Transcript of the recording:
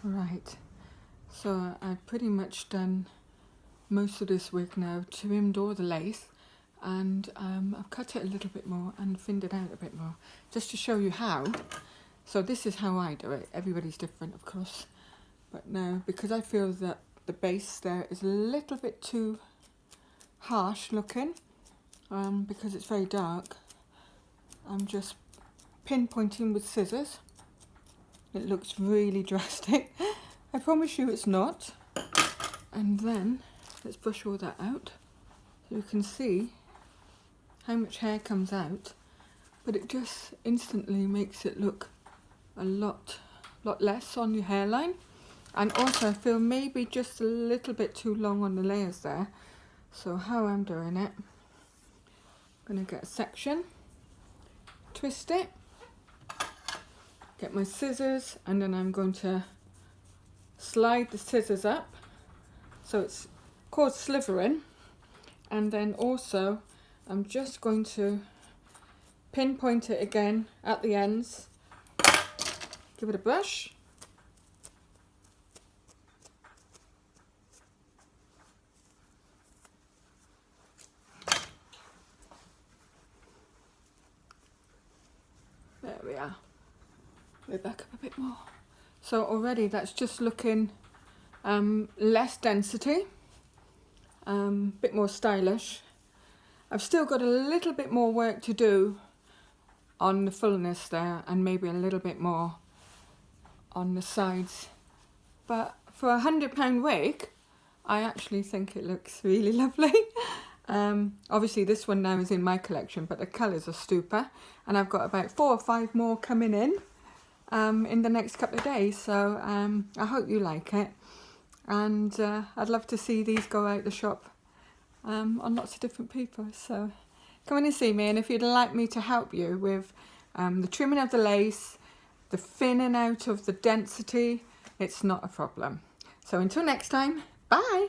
Right, so I've pretty much done most of this wig now, trimmed all the lace, and I've cut it a little bit more and thinned it out a bit more, just to show you how. So this is how I do it. Everybody's different, of course, but now because I feel that the base there is a little bit too harsh looking, because it's very dark, I'm just pinpointing with scissors. It looks really drastic. I promise you it's not. And then let's brush all that out so you can see how much hair comes out, but it just instantly makes it look a lot less on your hairline. And also I feel maybe just a little bit too long on the layers there. So how I'm doing it, I'm going to get a section, twist it, get my scissors, and then I'm going to slide the scissors up. So it's called slithering. And then also I'm just going to pinpoint it again at the ends. Give it a brush. There we are. We're back up a bit more. So already that's just looking less density, bit more stylish. I've still got a little bit more work to do on the fullness there, and maybe a little bit more on the sides. But for £100 wig, I actually think it looks really lovely. Obviously this one now is in my collection, but the colours are super, and I've got about 4 or 5 more coming in the next couple of days. So I hope you like it, and I'd love to see these go out the shop on lots of different people. So come in and see me, and if you'd like me to help you with the trimming of the lace, the thinning out of the density, it's not a problem. So until next time, bye!